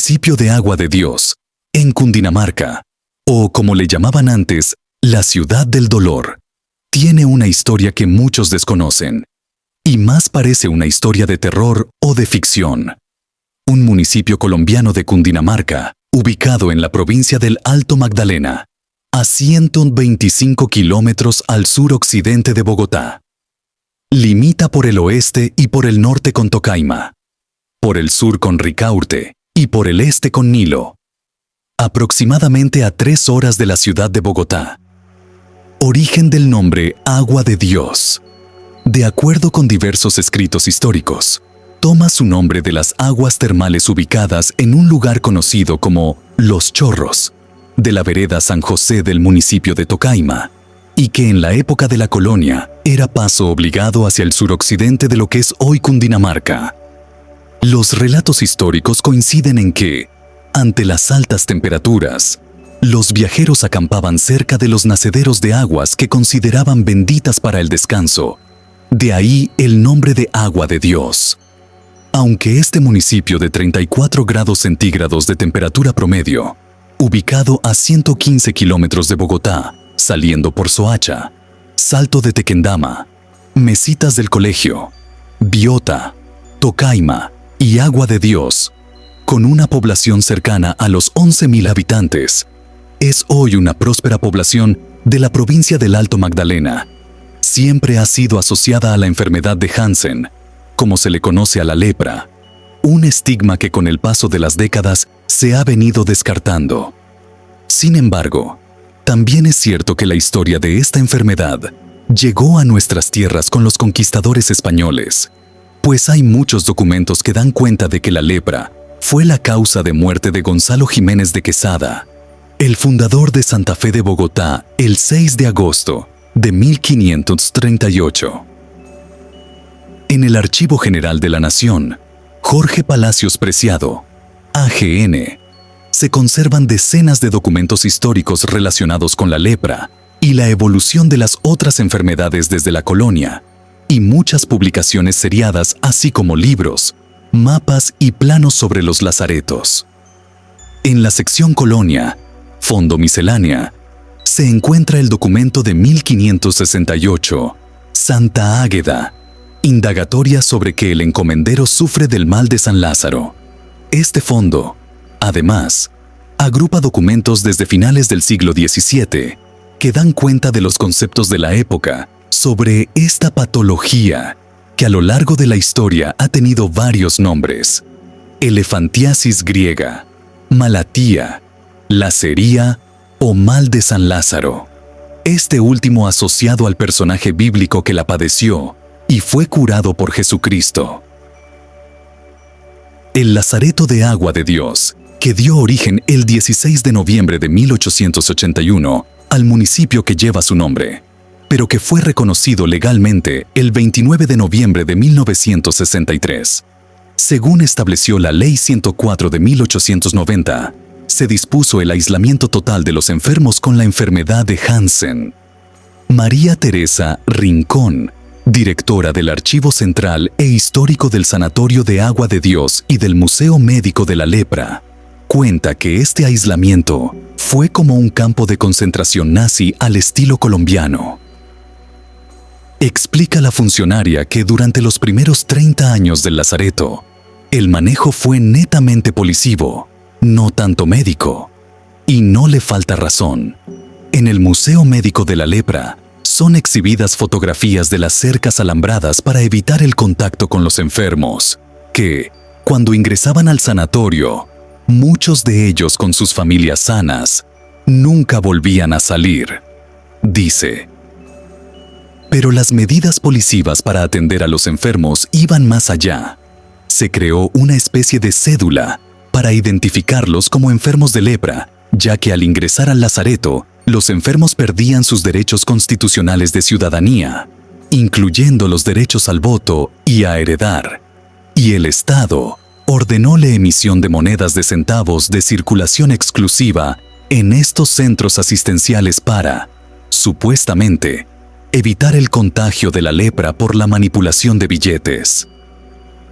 municipio de Agua de Dios, en Cundinamarca, o como le llamaban antes, la Ciudad del Dolor, tiene una historia que muchos desconocen, y más parece una historia de terror o de ficción. Un municipio colombiano de Cundinamarca, ubicado en la provincia del Alto Magdalena, a 125 kilómetros al suroccidente de Bogotá. Limita por el oeste y por el norte con Tocaima, por el sur con Ricaurte y por el este con Nilo. Aproximadamente a 3 horas de la ciudad de Bogotá. Origen del nombre Agua de Dios. De acuerdo con diversos escritos históricos, toma su nombre de las aguas termales ubicadas en un lugar conocido como Los Chorros, de la vereda San José del municipio de Tocaima, y que en la época de la colonia era paso obligado hacia el suroccidente de lo que es hoy Cundinamarca. Los relatos históricos coinciden en que, ante las altas temperaturas, los viajeros acampaban cerca de los nacederos de aguas que consideraban benditas para el descanso. De ahí el nombre de Agua de Dios. Aunque este municipio de 34 grados centígrados de temperatura promedio, ubicado a 115 kilómetros de Bogotá, saliendo por Soacha, Salto de Tequendama, Mesitas del Colegio, Biota, Tocaima y Agua de Dios, con una población cercana a los 11.000 habitantes, es hoy una próspera población de la provincia del Alto Magdalena. Siempre ha sido asociada a la enfermedad de Hansen, como se le conoce a la lepra, un estigma que con el paso de las décadas se ha venido descartando. Sin embargo, también es cierto que la historia de esta enfermedad llegó a nuestras tierras con los conquistadores españoles, pues hay muchos documentos que dan cuenta de que la lepra fue la causa de muerte de Gonzalo Jiménez de Quesada, el fundador de Santa Fe de Bogotá, el 6 de agosto de 1538. En el Archivo General de la Nación, Jorge Palacios Preciado, AGN, se conservan decenas de documentos históricos relacionados con la lepra y la evolución de las otras enfermedades desde la colonia, y muchas publicaciones seriadas, así como libros, mapas y planos sobre los lazaretos. En la sección Colonia, Fondo Miscelánea, se encuentra el documento de 1568, Santa Águeda, indagatoria sobre que el encomendero sufre del mal de San Lázaro. Este fondo, además, agrupa documentos desde finales del siglo XVII que dan cuenta de los conceptos de la época sobre esta patología que a lo largo de la historia ha tenido varios nombres: elefantiasis griega, malatía, lacería o mal de San Lázaro. Este último asociado al personaje bíblico que la padeció y fue curado por Jesucristo. El Lazareto de Agua de Dios, que dio origen el 16 de noviembre de 1881 al municipio que lleva su nombre, pero que fue reconocido legalmente el 29 de noviembre de 1963. Según estableció la Ley 104 de 1890, se dispuso el aislamiento total de los enfermos con la enfermedad de Hansen. María Teresa Rincón, directora del Archivo Central e Histórico del Sanatorio de Agua de Dios y del Museo Médico de la Lepra, cuenta que este aislamiento fue como un campo de concentración nazi al estilo colombiano. Explica la funcionaria que durante los primeros 30 años del lazareto, el manejo fue netamente policivo, no tanto médico, y no le falta razón. En el Museo Médico de la Lepra son exhibidas fotografías de las cercas alambradas para evitar el contacto con los enfermos, que, cuando ingresaban al sanatorio, muchos de ellos con sus familias sanas, nunca volvían a salir, dice. Pero las medidas policivas para atender a los enfermos iban más allá. Se creó una especie de cédula para identificarlos como enfermos de lepra, ya que al ingresar al lazareto, los enfermos perdían sus derechos constitucionales de ciudadanía, incluyendo los derechos al voto y a heredar. Y el Estado ordenó la emisión de monedas de centavos de circulación exclusiva en estos centros asistenciales para, supuestamente, evitar el contagio de la lepra por la manipulación de billetes.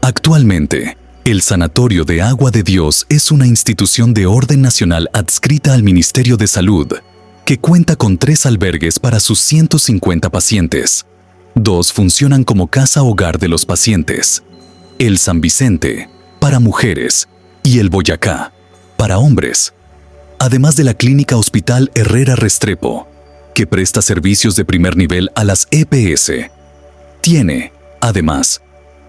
Actualmente, El Sanatorio de Agua de Dios es una institución de orden nacional adscrita al Ministerio de Salud, que cuenta con 3 albergues para sus 150 pacientes. 2 funcionan como casa-hogar de los pacientes: el San Vicente, para mujeres, y el Boyacá, para hombres. Además de la Clínica Hospital Herrera Restrepo, que presta servicios de primer nivel a las EPS. Tiene, además,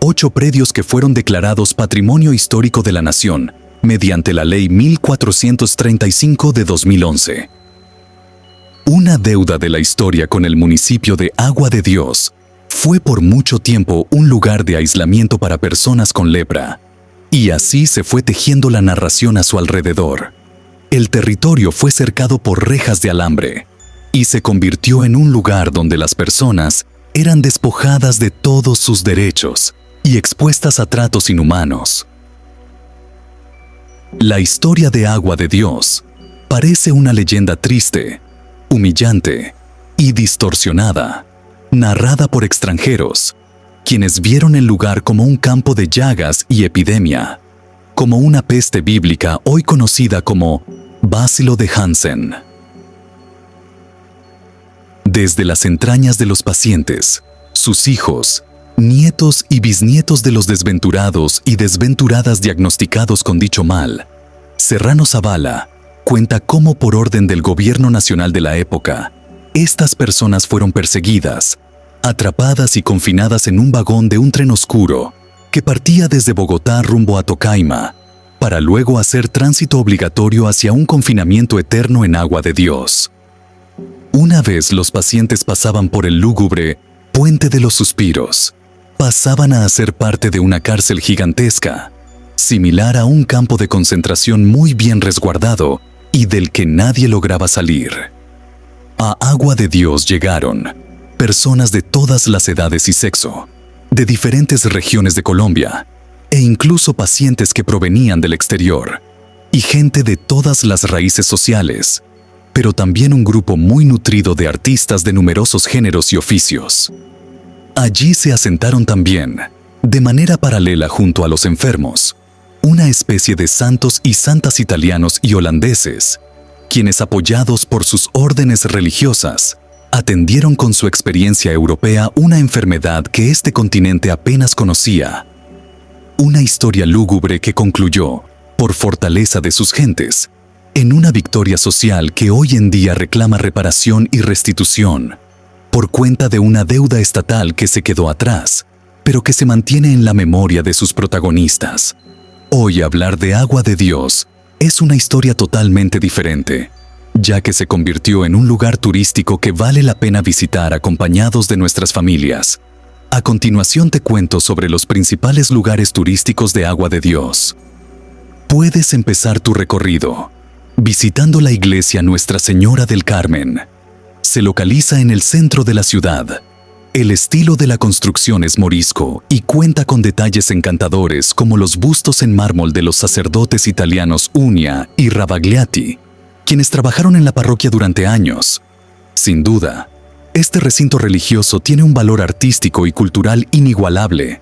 8 predios que fueron declarados Patrimonio Histórico de la Nación mediante la Ley 1435 de 2011. Una deuda de la historia con el municipio de Agua de Dios fue por mucho tiempo un lugar de aislamiento para personas con lepra, y así se fue tejiendo la narración a su alrededor. El territorio fue cercado por rejas de alambre y se convirtió en un lugar donde las personas eran despojadas de todos sus derechos y expuestas a tratos inhumanos. La historia de Agua de Dios parece una leyenda triste, humillante y distorsionada, narrada por extranjeros, quienes vieron el lugar como un campo de llagas y epidemia, como una peste bíblica hoy conocida como Bacilo de Hansen. Desde las entrañas de los pacientes, sus hijos, nietos y bisnietos de los desventurados y desventuradas diagnosticados con dicho mal, Serrano Zavala cuenta cómo por orden del gobierno nacional de la época, estas personas fueron perseguidas, atrapadas y confinadas en un vagón de un tren oscuro que partía desde Bogotá rumbo a Tocaima, para luego hacer tránsito obligatorio hacia un confinamiento eterno en Agua de Dios. Una vez los pacientes pasaban por el lúgubre Puente de los Suspiros, pasaban a ser parte de una cárcel gigantesca, similar a un campo de concentración muy bien resguardado y del que nadie lograba salir. A Agua de Dios llegaron personas de todas las edades y sexo, de diferentes regiones de Colombia, e incluso pacientes que provenían del exterior, y gente de todas las raíces sociales, pero también un grupo muy nutrido de artistas de numerosos géneros y oficios. Allí se asentaron también, de manera paralela junto a los enfermos, una especie de santos y santas italianos y holandeses, quienes apoyados por sus órdenes religiosas, atendieron con su experiencia europea una enfermedad que este continente apenas conocía. Una historia lúgubre que concluyó, por fortaleza de sus gentes, en una victoria social que hoy en día reclama reparación y restitución, por cuenta de una deuda estatal que se quedó atrás, pero que se mantiene en la memoria de sus protagonistas. Hoy hablar de Agua de Dios es una historia totalmente diferente, ya que se convirtió en un lugar turístico que vale la pena visitar acompañados de nuestras familias. A continuación te cuento sobre los principales lugares turísticos de Agua de Dios. Puedes empezar tu recorrido visitando la iglesia Nuestra Señora del Carmen. Se localiza en el centro de la ciudad. El estilo de la construcción es morisco y cuenta con detalles encantadores como los bustos en mármol de los sacerdotes italianos Unia y Ravagliati, quienes trabajaron en la parroquia durante años. Sin duda, este recinto religioso tiene un valor artístico y cultural inigualable,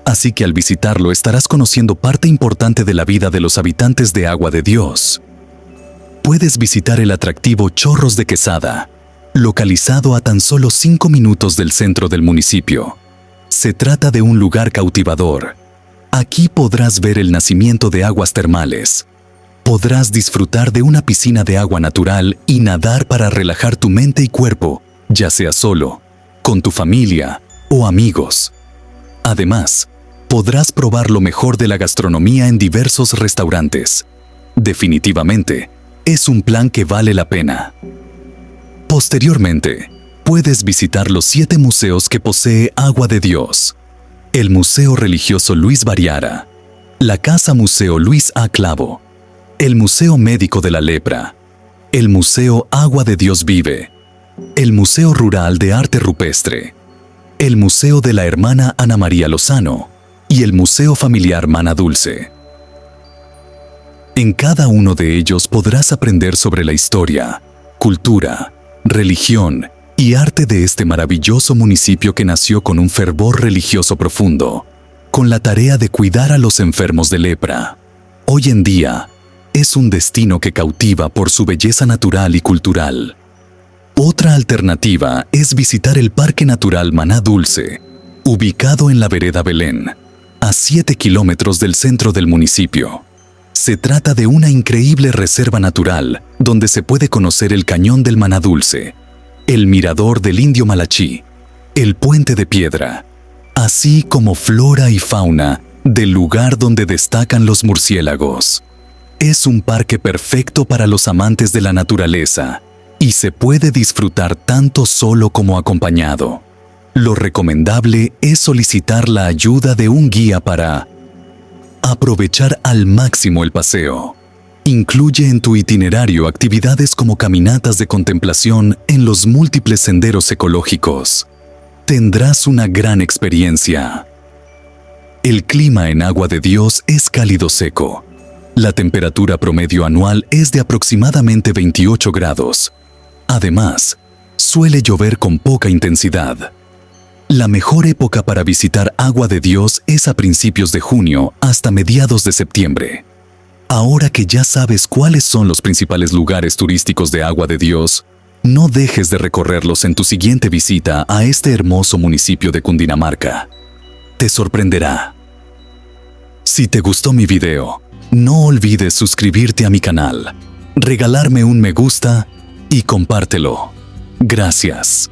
así que al visitarlo estarás conociendo parte importante de la vida de los habitantes de Agua de Dios. Puedes visitar el atractivo Chorros de Quesada, localizado a tan solo 5 minutos del centro del municipio. Se trata de un lugar cautivador. Aquí podrás ver el nacimiento de aguas termales. Podrás disfrutar de una piscina de agua natural y nadar para relajar tu mente y cuerpo, ya sea solo, con tu familia o amigos. Además, podrás probar lo mejor de la gastronomía en diversos restaurantes. Definitivamente, es un plan que vale la pena. Posteriormente, puedes visitar los 7 museos que posee Agua de Dios. El Museo Religioso Luis Bariara, la Casa Museo Luis A. Clavo, el Museo Médico de la Lepra, el Museo Agua de Dios Vive, el Museo Rural de Arte Rupestre, el Museo de la Hermana Ana María Lozano y el Museo Familiar Mana Dulce. En cada uno de ellos podrás aprender sobre la historia, cultura, religión y arte de este maravilloso municipio que nació con un fervor religioso profundo, con la tarea de cuidar a los enfermos de lepra. Hoy en día, es un destino que cautiva por su belleza natural y cultural. Otra alternativa es visitar el Parque Natural Maná Dulce, ubicado en la vereda Belén, a 7 kilómetros del centro del municipio. Se trata de una increíble reserva natural donde se puede conocer el Cañón del Maná Dulce, el Mirador del Indio Malachí, el Puente de Piedra, así como flora y fauna del lugar donde destacan los murciélagos. Es un parque perfecto para los amantes de la naturaleza y se puede disfrutar tanto solo como acompañado. Lo recomendable es solicitar la ayuda de un guía para aprovechar al máximo el paseo. Incluye en tu itinerario actividades como caminatas de contemplación en los múltiples senderos ecológicos. Tendrás una gran experiencia. El clima en Agua de Dios es cálido seco. La temperatura promedio anual es de aproximadamente 28 grados. Además, suele llover con poca intensidad. La mejor época para visitar Agua de Dios es a principios de junio hasta mediados de septiembre. Ahora que ya sabes cuáles son los principales lugares turísticos de Agua de Dios, no dejes de recorrerlos en tu siguiente visita a este hermoso municipio de Cundinamarca. Te sorprenderá. Si te gustó mi video, no olvides suscribirte a mi canal, regalarme un me gusta y compártelo. Gracias.